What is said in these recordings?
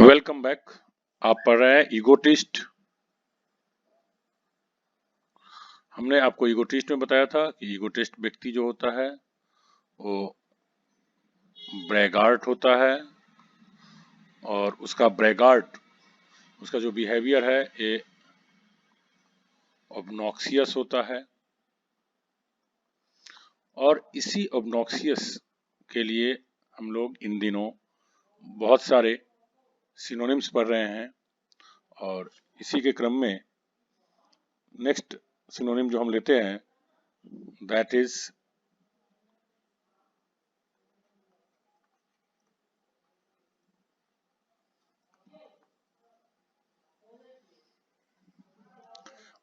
Welcome back. आप पढ़ रहे हैं ईगोटिस्ट। हमने आपको ईगोटिस्ट में बताया था कि ईगोटिस्ट व्यक्ति जो होता है वो ब्रैगार्ट होता है और उसका ब्रैगार्ट, उसका जो बिहेवियर है ये ऑब्नॉक्सियस होता है। और इसी ऑब्नॉक्सियस के लिए हम लोग इन दिनों बहुत सारे सिनोनिम्स पढ़ रहे हैं और इसी के क्रम में नेक्स्ट सिनोनिम जो हम लेते हैं दैट इज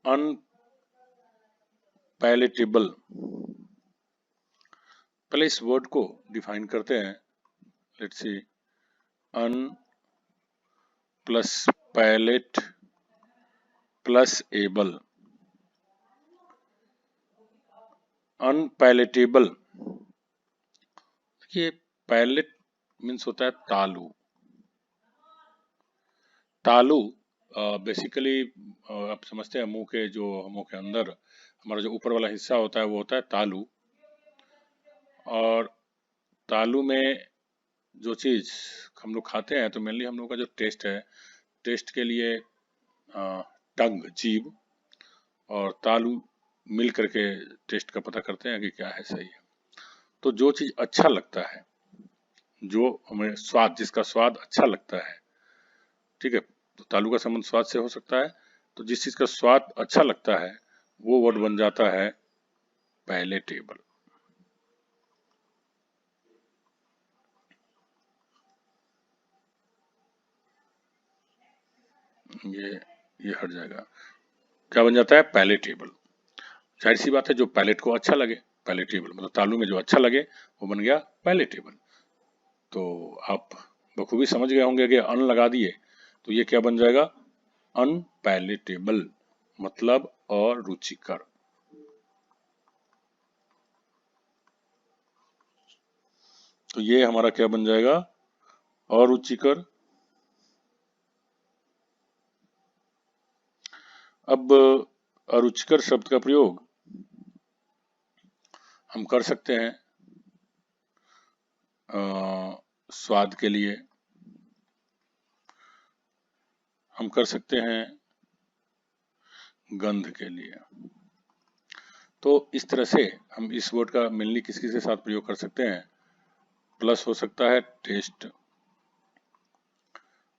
अनपैलेटेबल। पहले इस वर्ड को डिफाइन करते हैं। Let's see, un plus palate plus able. Unpalatable, देखिए पैलेट मीन्स होता है तालू। तालू बेसिकली आप समझते हैं मुंह के अंदर हमारा जो ऊपर वाला हिस्सा होता है वो होता है तालू। और तालू में जो चीज हम लोग खाते हैं तो मेनली हम लोग का जो टेस्ट है, टेस्ट के लिए टंग, जीभ और तालू मिल करके टेस्ट का पता करते हैं कि क्या है सही है। तो जो चीज अच्छा लगता है, जो हमें स्वाद, जिसका स्वाद अच्छा लगता है, ठीक है, तो तालू का संबंध स्वाद से हो सकता है। तो जिस चीज का स्वाद अच्छा लगता है वो वर्ड बन जाता है पैलेटेबल। ये हट जाएगा, क्या बन जाता है पैलेटेबल। जाहिर सी बात है जो पैलेट को अच्छा लगे, पैलेटेबल मतलब तालू में जो अच्छा लगे वो बन गया पैलेटेबल। तो आप बखूबी समझ गए होंगे कि अन लगा दिए तो ये क्या बन जाएगा, अनपैलेटेबल मतलब अरुचिकर। तो ये हमारा क्या बन जाएगा, अरुचिकर। अब अरुचिकर शब्द का प्रयोग हम कर सकते हैं स्वाद के लिए, हम कर सकते हैं गंध के लिए। तो इस तरह से हम इस वर्ड का मेनली किस किस के साथ प्रयोग कर सकते हैं। प्लस हो सकता है टेस्ट,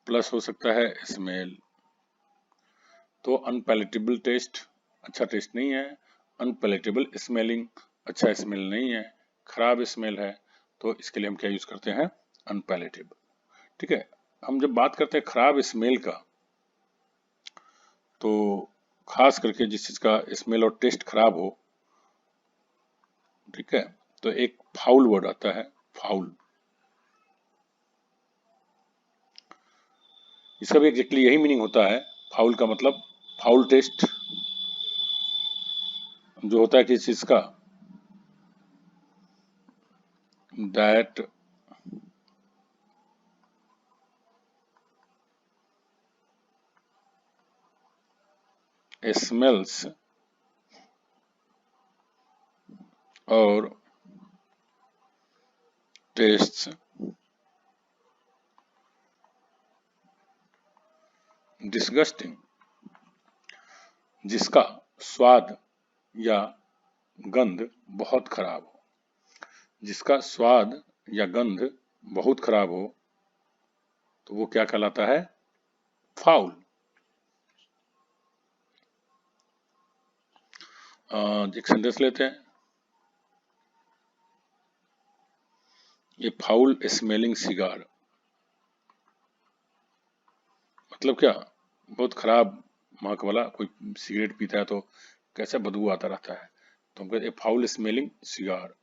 प्लस हो सकता है स्मेल। तो अनपैलेटेबल टेस्ट अच्छा टेस्ट नहीं है, अनपैलेटेबल स्मेलिंग अच्छा स्मेल नहीं है, खराब स्मेल है। तो इसके लिए हम क्या यूज करते हैं, अनपैलेटेबल। ठीक है, हम जब बात करते हैं खराब स्मेल का तो खास करके जिस चीज का स्मेल और टेस्ट खराब हो, ठीक है, तो एक फाउल वर्ड आता है, फाउल। इसका भी एग्जैक्टली यही मीनिंग होता है। फाउल का मतलब फाउल टेस्ट जो होता है किस चीज का, दैट स्मेल्स और टेस्ट्स डिस्गस्टिंग, जिसका स्वाद या गंध बहुत खराब हो, जिसका स्वाद या गंध बहुत खराब हो तो वो क्या कहलाता है, फाउल। एक सेंटेंस लेते हैं, ये फाउल स्मेलिंग सिगार मतलब क्या, बहुत खराब महक वाला कोई सिगरेट पीता है तो कैसा बदबू आता रहता है, तो हम कहते हैं फाउल स्मेलिंग सिगार।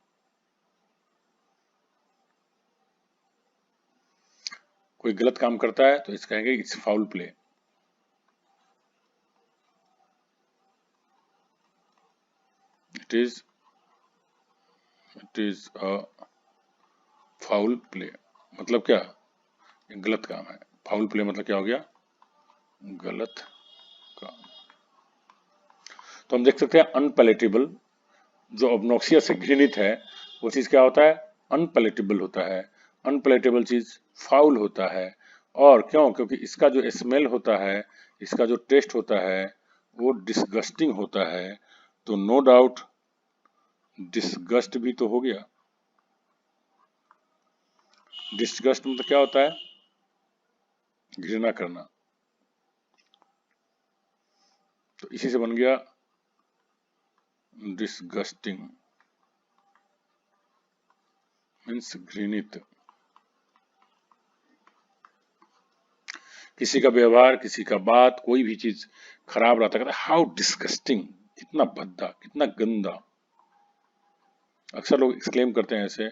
कोई गलत काम करता है तो इस कहेंगे it's foul play. It is a foul play मतलब क्या, गलत काम है। फाउल प्ले मतलब क्या हो गया, गलत काम। तो हम देख सकते हैं अनपैलेटेबल, जो ऑब्नॉक्सियस से घृणित है वो चीज क्या होता है, अनपैलेटेबल होता है। अनपैलेटेबल चीज फाउल होता है। और क्यों, क्योंकि इसका जो स्मेल होता है, इसका जो टेस्ट होता है वो डिसगस्टिंग होता है। तो नो डाउट डिसगस्ट भी तो हो गया। डिसगस्ट मतलब क्या होता है, घृणा करना। तो इसी से बन गया डिसगस्टिंग, मीन्स घृणित। किसी का व्यवहार, किसी का बात, कोई भी चीज खराब रहता है, हाउ डिस्गस्टिंग, कितना भद्दा, कितना गंदा। अक्सर लोग एक्सक्लेम करते हैं ऐसे,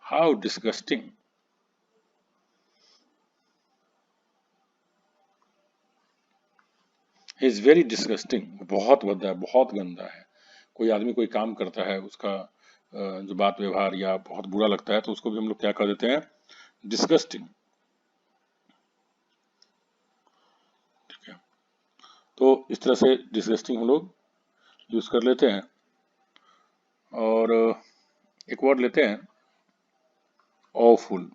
how disgusting. He is very disgusting, बहुत भद्दा है, बहुत गंदा है। कोई आदमी कोई काम करता है, उसका जो बात व्यवहार या बहुत बुरा लगता है, तो उसको भी हम लोग क्या कर देते हैं, डिस्गस्टिंग। ठीक है, तो इस तरह से डिस्गस्टिंग हम लोग यूज कर लेते हैं। और एक वर्ड लेते हैं, ऑफुल।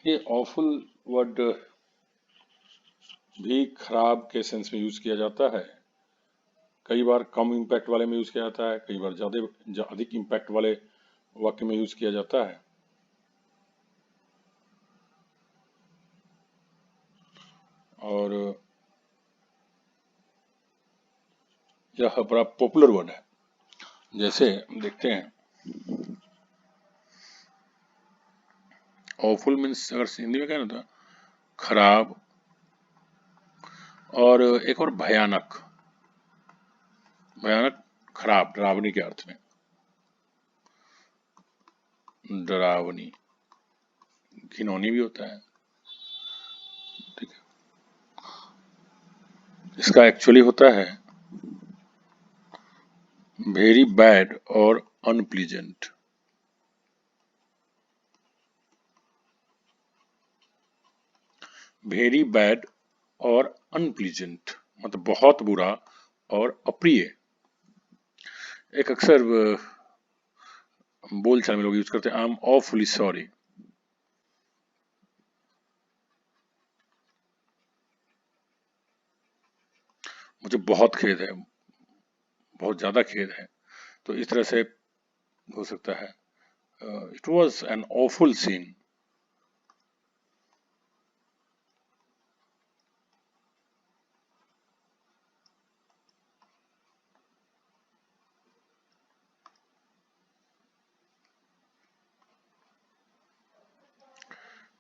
ये ऑफुल वर्ड भी खराब के सेंस में यूज किया जाता है। कई बार कम इम्पैक्ट वाले में यूज किया जाता है, कई बार ज्यादा अधिक इम्पैक्ट वाले वाक्य में यूज किया जाता है। और यह बड़ा पॉपुलर वर्ड है। जैसे देखते हैं, ऑफुल मीन्स अगर हिंदी में कहना था खराब, और एक और भयानक। भयानक, खराब, डरावनी के अर्थ में, डरावनी, घिनौनी भी होता है। ठीक है, इसका एक्चुअली होता है वेरी बैड और अनप्लीजेंट। वेरी बैड और अनप्लीजेंट मतलब बहुत बुरा और अप्रिय। एक अक्सर बोलचाल में लोग यूज करते हैं, आई एम ऑफुली सॉरी। मुझे बहुत खेद है, बहुत ज्यादा खेद है। तो इस तरह से हो सकता है, it was an awful scene.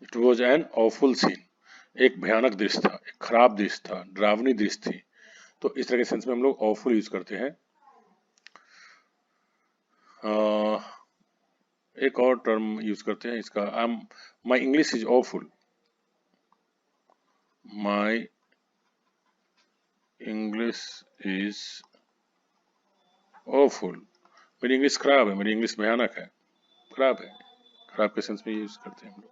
It was an awful scene, एक भयानक दृश्य था, एक खराब दृश्य था, डरावनी दृश्य थी। तो इस तरह के सेंस में हम लोग ऑफुल यूज करते हैं। एक और टर्म यूज करते हैं इसका, I am, my English is awful. My English is awful, मेरी इंग्लिश खराब है, मेरी इंग्लिश भयानक है, खराब है। खराब के सेंस में यूज करते हैं हम लोग।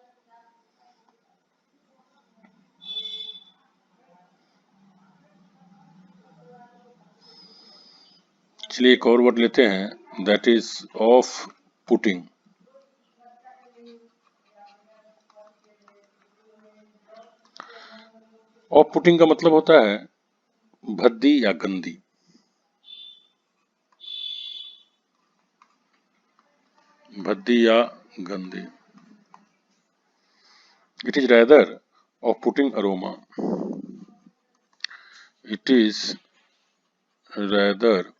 चलिए एक और वर्ड लेते हैं, that is of putting. Of putting का मतलब होता है भद्दी या गंदी। भद्दी या गंदी। It is rather of putting aroma. It is rather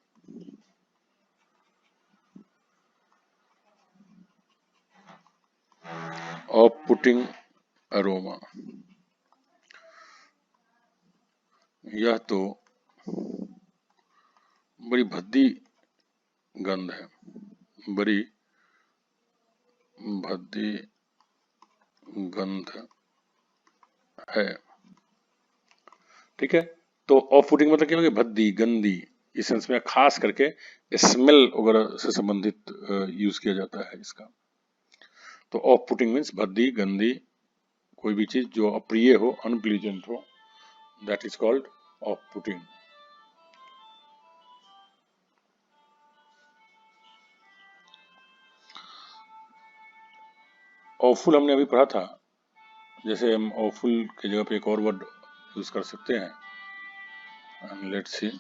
of putting aroma. यह तो बड़ी भद्दी गंध है, बड़ी भद्दी गंध है। ठीक है, तो ऑफ पुटिंग मतलब क्या होगी, भद्दी, गंदी, इस सेंस में खास करके स्मेल वगैरह से संबंधित यूज किया जाता है इसका। तो ऑफ पुटिंग मीन्स भद्दी, गंदी, कोई भी चीज जो अप्रिय हो, अनप्लीजेंट हो, that is called off putting. Awful हमने अभी पढ़ा था, जैसे हम ऑफुल की जगह पे एक और वर्ड यूज कर सकते हैं। Let's C,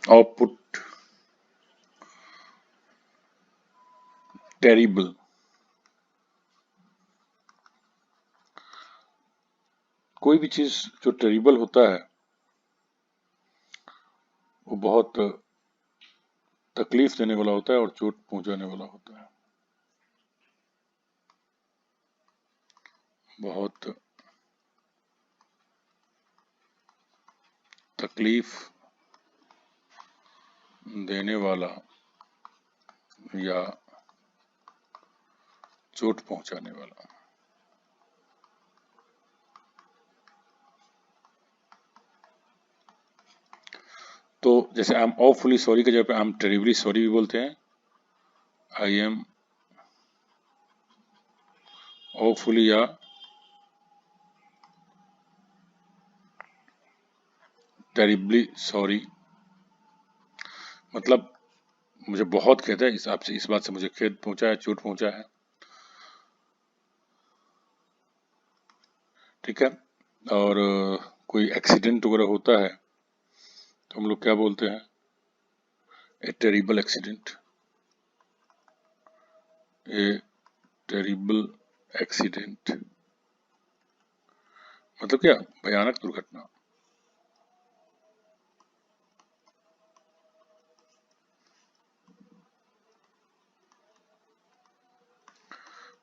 output, terrible. कोई भी चीज जो टेरिबल होता है वो बहुत तकलीफ देने वाला होता है और चोट पहुंचाने वाला होता है। बहुत तकलीफ देने वाला या चोट पहुंचाने वाला। तो जैसे आई एम ऑफुली सॉरी की जगह पे आई एम टेरिबली सॉरी भी बोलते हैं। आई एम ऑफुली या टेरिबली सॉरी, मतलब मुझे बहुत खेद है, इस आपसे इस बात से मुझे खेद पहुंचा है, चोट पहुंचा है। ठीक है, और कोई एक्सीडेंट वगैरह होता है तो हम लोग क्या बोलते हैं, ए टेरिबल एक्सीडेंट, ए टेरिबल एक्सीडेंट मतलब क्या, भयानक दुर्घटना।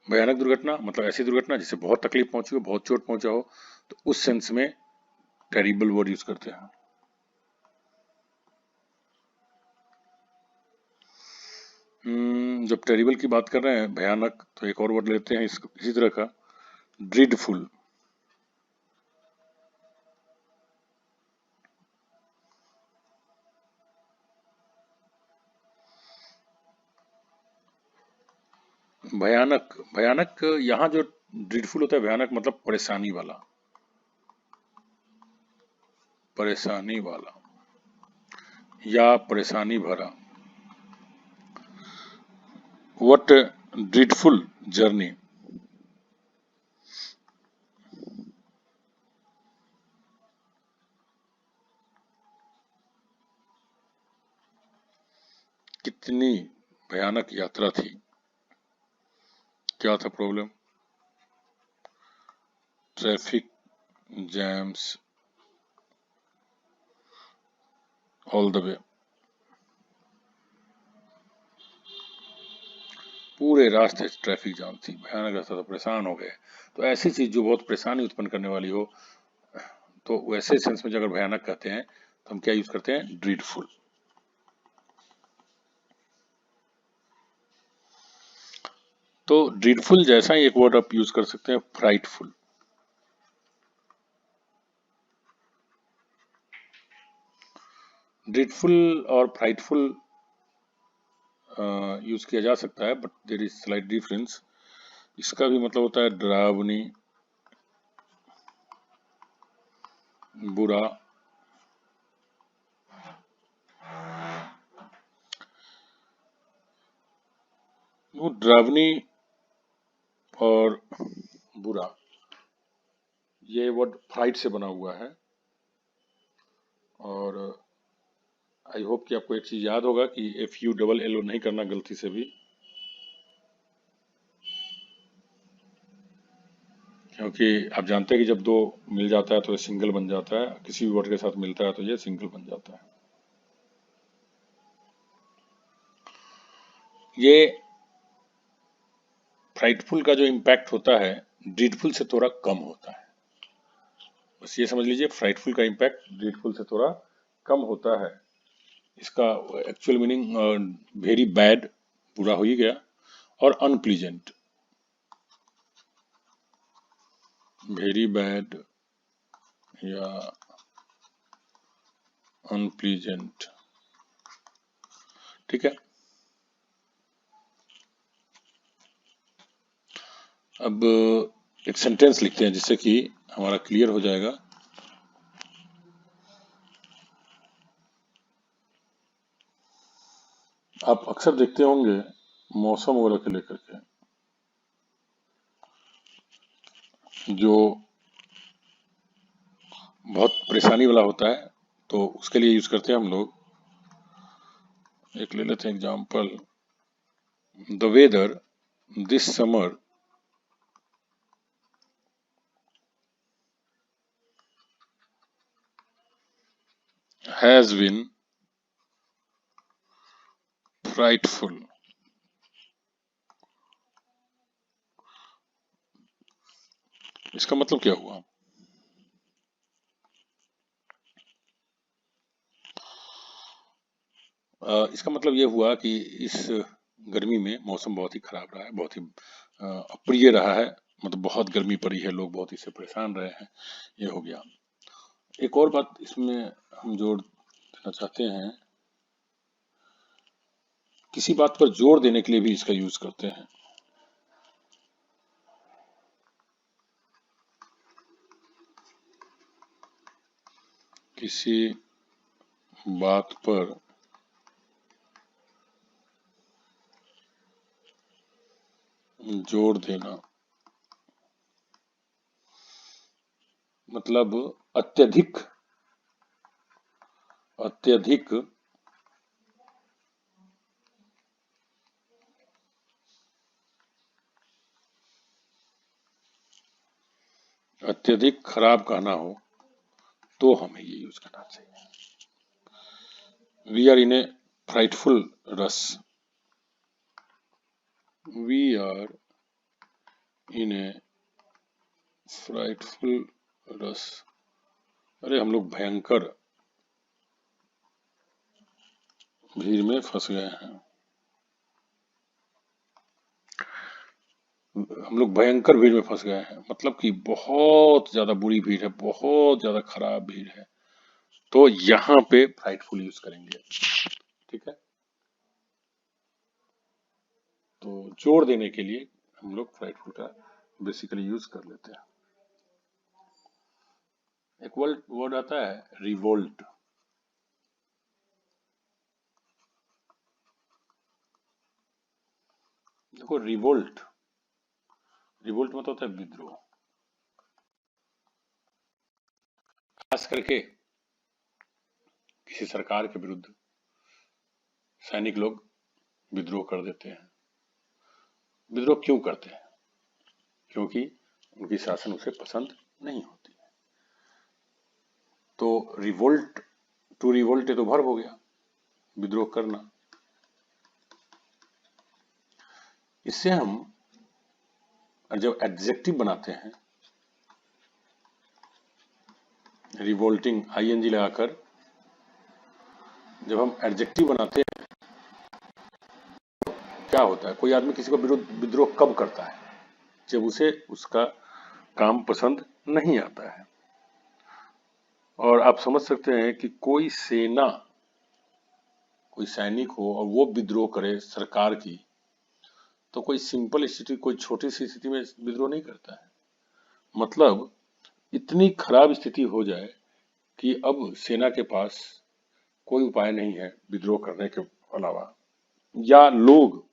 भयानक दुर्घटना मतलब ऐसी दुर्घटना जिससे बहुत तकलीफ पहुंची हो, बहुत चोट पहुंचा हो, तो उस सेंस में टेरिबल वर्ड यूज करते हैं। जब टेरिबल की बात कर रहे हैं, भयानक, तो एक और वर्ड लेते हैं इसी तरह का, ड्रीडफुल। भयानक, भयानक यहाँ जो ड्रीडफुल होता है, भयानक मतलब परेशानी वाला, परेशानी वाला या परेशानी भरा। व्हाट ड्रीडफुल जर्नी, कितनी भयानक यात्रा थी, क्या था problem, traffic jams all the way, पूरे रास्ते ट्रैफिक जाम थी, भयानक रास्ता था, परेशान हो गए। तो ऐसी चीज जो बहुत परेशानी उत्पन्न करने वाली हो, तो वैसे सेंस में जो अगर भयानक कहते हैं तो हम क्या यूज करते हैं, ड्रीडफुल। तो ड्रीडफुल जैसा ही एक वर्ड आप यूज कर सकते हैं, फ्राइटफुल। ड्रीडफुल और फ्राइटफुल यूज किया जा सकता है, but there is slight difference. इसका भी मतलब होता है डरावनी, बुरा, वो डरावनी और बुरा, ये वर्ड फ्राइट से बना हुआ है। और आई होप कि आपको एक चीज याद होगा कि FU डबल LO नहीं करना गलती से भी। क्योंकि आप जानते हैं कि जब दो मिल जाता है तो ये सिंगल बन जाता है, किसी भी वर्ड के साथ मिलता है तो ये सिंगल बन जाता है। ये फ्राइटफुल का जो इम्पैक्ट होता है ड्रीडफुल से थोड़ा कम होता है। बस ये समझ लीजिए, फ्राइटफुल का इम्पैक्ट ड्रीडफुल से थोड़ा कम होता है। इसका एक्चुअल मीनिंग वेरी बैड, बुरा हो ही गया, और अनप्लीजेंट, वेरी बैड या अनप्लीजेंट। ठीक है, अब एक सेंटेंस लिखते हैं जिससे कि हमारा क्लियर हो जाएगा। आप अक्सर देखते होंगे मौसम वगैरह के लेकर के जो बहुत परेशानी वाला होता है तो उसके लिए यूज करते हैं हम लोग। एक ले लेते हैं example, the weather this summer has been frightful. इसका मतलब क्या हुआ? इसका मतलब ये हुआ कि इस गर्मी में मौसम बहुत ही खराब रहा है, बहुत ही अप्रिय रहा है, मतलब बहुत गर्मी पड़ी है, लोग बहुत इससे परेशान रहे हैं, ये हो गया। एक और बात इसमें हम जोड़ देना चाहते हैं, किसी बात पर जोर देने के लिए भी इसका यूज करते हैं। किसी बात पर जोर देना मतलब अत्यधिक, अत्यधिक अत्यधिक खराब कहना हो तो हमें ये यूज करना चाहिए। We are in a frightful rush, we are in a frightful rush. अरे हम लोग भयंकर भीड़ में फंस गए हैं, हम लोग भयंकर भीड़ में फंस गए हैं, मतलब कि बहुत ज्यादा बुरी भीड़ है, बहुत ज्यादा खराब भीड़ है, तो यहाँ पे फ्राइटफुल यूज करेंगे। ठीक है, तो जोर देने के लिए हम लोग फ्राइटफुल का बेसिकली यूज कर लेते हैं। एक वर्ड वर्ड आता है रिवोल्ट। देखो रिवोल्ट, रिवोल्ट मतलब होता है विद्रोह, खास करके किसी सरकार के विरुद्ध सैनिक लोग विद्रोह कर देते हैं। विद्रोह क्यों करते हैं? क्योंकि उनकी शासन उसे पसंद नहीं होती। तो रिवोल्ट, टू रिवोल्ट तो वर्ब हो गया, विद्रोह करना। इससे हम जब एडजेक्टिव बनाते हैं, रिवोल्टिंग आईएनजी लगाकर जब हम एडजेक्टिव बनाते हैं, क्या होता है, कोई आदमी किसी को विद्रोह कब करता है? जब उसे उसका काम पसंद नहीं आता है। और आप समझ सकते हैं कि कोई सेना, कोई सैनिक हो और वो विद्रोह करे सरकार की, तो कोई सिंपल स्थिति, कोई छोटी सी स्थिति में विद्रोह नहीं करता है। मतलब इतनी खराब स्थिति हो जाए कि अब सेना के पास कोई उपाय नहीं है विद्रोह करने के अलावा, या लोग,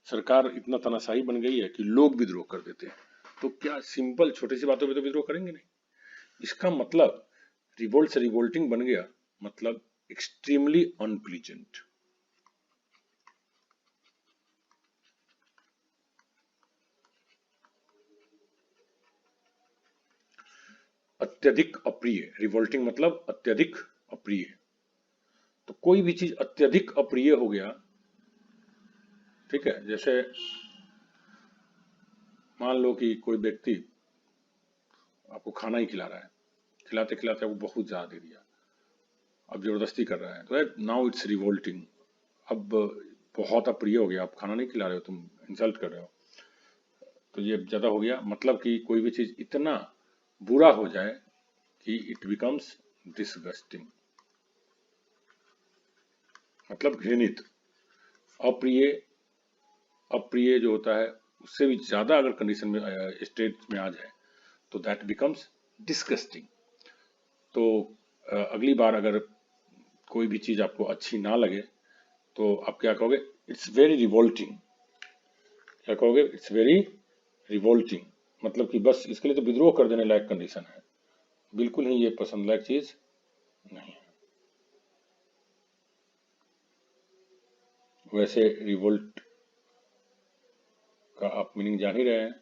सरकार इतना तानाशाही बन गई है कि लोग विद्रोह कर देते हैं, तो क्या सिंपल छोटी सी बातों पे तो विद्रोह करेंगे नहीं? इसका मतलब रिवोल्ट से रिवोल्टिंग बन गया, मतलब एक्सट्रीमली अनप्लीजेंट। अत्यधिक अप्रिय, रिवोल्टिंग मतलब अत्यधिक अप्रिय। तो कोई भी चीज अत्यधिक अप्रिय हो गया, ठीक है, जैसे मान लो कि कोई व्यक्ति आपको खाना ही खिला रहा है, खिलाते खिलाते वो बहुत ज्यादा दे दिया, अब जबरदस्ती कर रहा है, तो नाउ इट्स रिवोल्टिंग, अब बहुत अप्रिय हो गया, आप खाना नहीं खिला रहे हो, तुम इंसल्ट कर रहे हो, तो ये ज्यादा हो गया। मतलब कि कोई भी चीज इतना बुरा हो जाए कि इट बिकम्स डिसगस्टिंग, मतलब घृणित। अप्रिय, अप्रिय जो होता है उससे भी ज्यादा अगर कंडीशन में स्टेट में आ जाए तो दैट बिकम्स डिस्गस्टिंग। तो अगली बार अगर कोई भी चीज आपको अच्छी ना लगे तो आप क्या कहोगे? It's very revolting. क्या कहोगे? इट्स वेरी रिवोल्टिंग, मतलब कि बस इसके लिए तो विद्रोह कर देने लायक कंडीशन है, बिल्कुल ही ये पसंद लायक चीज नहीं है। वैसे रिवोल्ट का आप मीनिंग जान ही रहे हैं।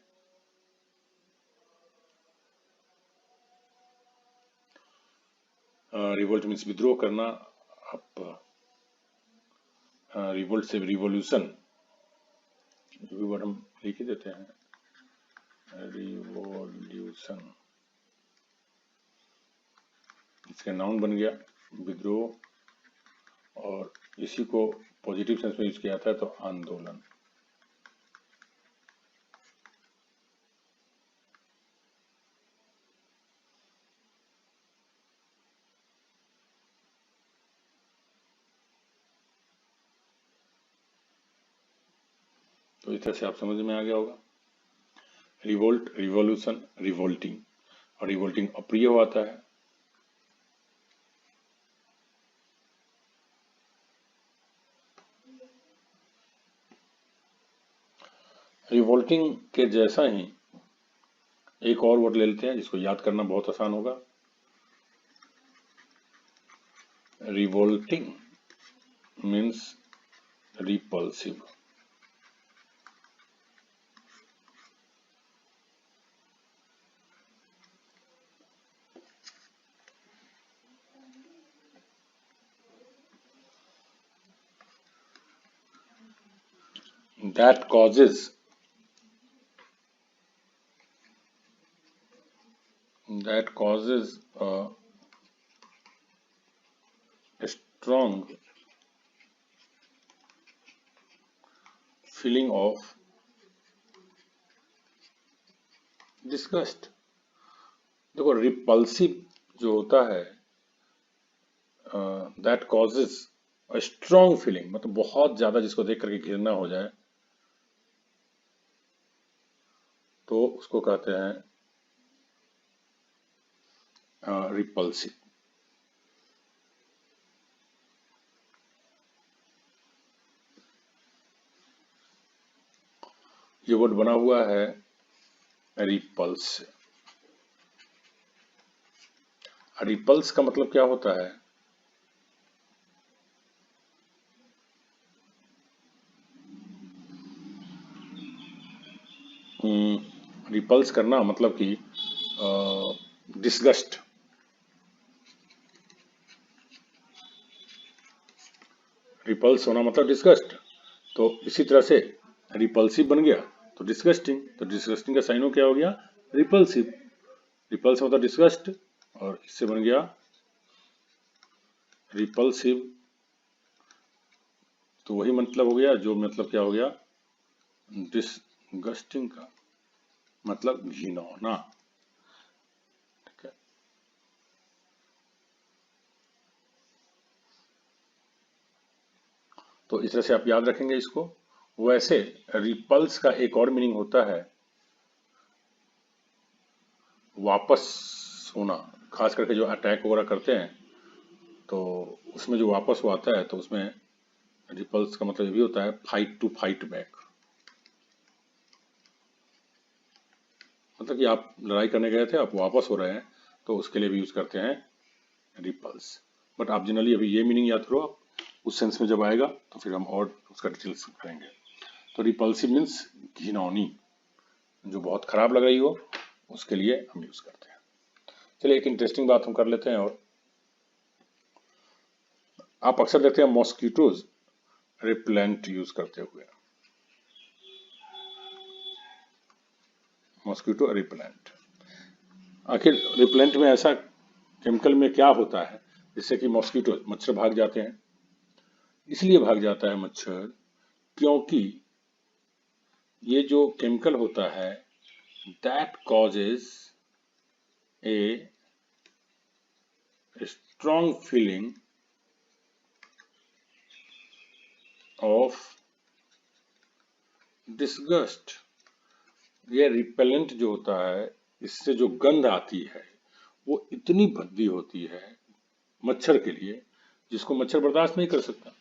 रिवोल्ट मीन्स विद्रोह करना। आप रिवोल्ट से रिवोल्यूशन, जो भी वर्ड हम लिख ही देते हैं, रिवोल्यूशन, इसका नाउन बन गया विद्रोह, और इसी को पॉजिटिव सेंस में यूज किया जाता है तो आंदोलन। तो इस तरह से आप समझ में आ गया होगा। रिवोल्ट, रिवोल्यूशन, रिवोल्टिंग, और रिवोल्टिंग अप्रिय होता है। रिवोल्टिंग के जैसा ही एक और वर्ड ले लेते हैं जिसको याद करना बहुत आसान होगा। Revolting means repulsive. that causes a strong feeling of disgust। देखो रिपल्सिव जो होता है, that causes a strong feeling, मतलब बहुत ज्यादा जिसको देख करके घृणा हो जाए तो उसको कहते हैं रिपल्सिव। ये वर्ड बना हुआ है रिपल्स से। रिपल्स का मतलब क्या होता है? रिपल्स करना मतलब कि डिस्गस्ट। रिपल्स होना मतलब डिस्गस्ट। तो इसी तरह से रिपल्सिव बन गया तो डिस्गस्टिंग, तो डिस्गस्टिंग का साइन हो क्या हो गया? रिपल्सिव। रिपल्स मतलब डिस्गस्ट, और इससे बन गया रिपल्सिव। तो वही मतलब हो गया, जो मतलब क्या हो गया? डिस्गस्टिंग का मतलब घिनौना। ठीक है, तो इस तरह से आप याद रखेंगे इसको। वैसे रिपल्स का एक और मीनिंग होता है वापस होना। खास करके जो अटैक वगैरह करते हैं तो उसमें जो वापस वो आता है तो उसमें रिपल्स का मतलब ये भी होता है फाइट टू फाइट बैक, मतलब कि आप लड़ाई करने गए थे, आप वापस हो रहे हैं, तो उसके लिए भी यूज करते हैं रिपल्स। बट आप जनरली अभी ये मीनिंग याद करो, आप उस सेंस में जब आएगा तो फिर हम और उसका डिटेल्स करेंगे। तो रिपल्सिव मीन्स घिनौनी, जो बहुत खराब लग रही हो उसके लिए हम यूज करते हैं। चलिए एक इंटरेस्टिंग बात हम कर लेते हैं। और आप अक्सर देखते हैं मॉस्किटोज रिपेलेंट यूज करते हुए, मॉस्किटो रिपेलेंट। आखिर रिपेलेंट में ऐसा केमिकल में क्या होता है जिससे कि मॉस्किटो मच्छर भाग जाते हैं? इसलिए भाग जाता है मच्छर क्योंकि ये जो केमिकल होता है that causes a strong feeling of disgust. ये रिपेलेंट जो होता है इससे जो गंध आती है वो इतनी भद्दी होती है मच्छर के लिए जिसको मच्छर बर्दाश्त नहीं कर सकता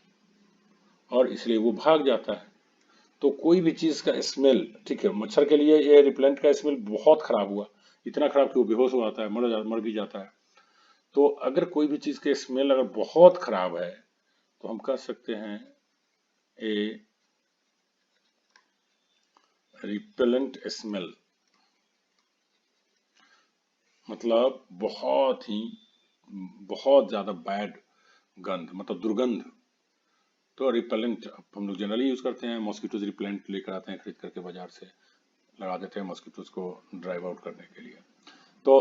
और इसलिए वो भाग जाता है। तो कोई भी चीज का स्मेल, ठीक है, मच्छर के लिए ये रिपेलेंट का स्मेल बहुत खराब हुआ, इतना खराब कि वो बेहोश हो जाता है, मर भी जाता है। तो अगर कोई भी चीज के स्मेल अगर बहुत खराब है तो हम कह सकते हैं ए रिपेलेंट स्मेल, मतलब बहुत ज्यादा बैड गंध, मतलब दुर्गंध। तो रिपेलेंट हम लोग जनरली यूज करते हैं, मॉस्किटोज रिपेलेंट लेकर आते हैं खरीद करके बाजार से, लगा देते हैं मॉस्किटोज को ड्राइव आउट करने के लिए। तो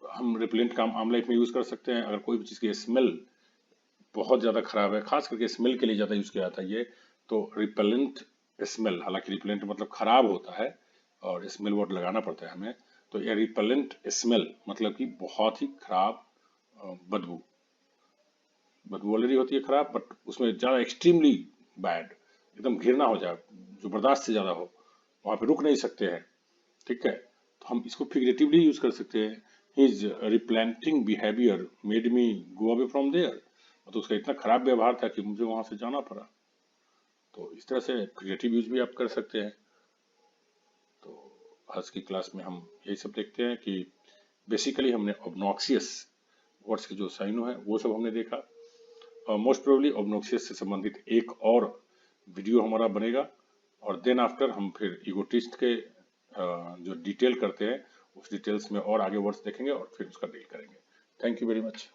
हम रिपेलेंट का आम लाइफ में यूज कर सकते हैं। अगर कोई भी चीज की स्मेल बहुत ज्यादा खराब है, खास करके स्मेल के लिए ज्यादा यूज किया जाता है ये, तो रिपेलेंट स्मेल, हालांकि रिपेलेंट मतलब खराब होता है और स्मेल वर्ड लगाना पड़ता है हमें, तो ये रिपेलेंट स्मेल मतलब कि बहुत ही खराब बदबू, बदबू ऑलरेडी होती है खराब, बट उसमें ज्यादा एक्सट्रीमली बैड, एकदम घृणा हो जाए, जो बर्दाश्त से ज्यादा हो, वहां पे रुक नहीं सकते हैं, ठीक है। तो हम इसको फिगरेटिवली यूज कर सकते हैं, his repelling behaviour made me go away from there, तो उसका इतना खराब व्यवहार था कि मुझे वहां से जाना पड़ा। तो इस तरह से फिगरेटिव यूज भी आप कर सकते हैं। तो आज की क्लास में हम यही सब देखते हैं कि बेसिकली हमने ऑब्नॉक्सियस वर्ड्स के जो साइनो है वो सब हमने देखा। मोस्ट प्रोबेबली ऑब्नॉक्सियस से संबंधित एक और वीडियो हमारा बनेगा, और देन आफ्टर हम फिर ईगोटिस्ट के जो डिटेल करते हैं उस डिटेल्स में और आगे वर्ड्स देखेंगे और फिर उसका डील करेंगे। Thank you very much.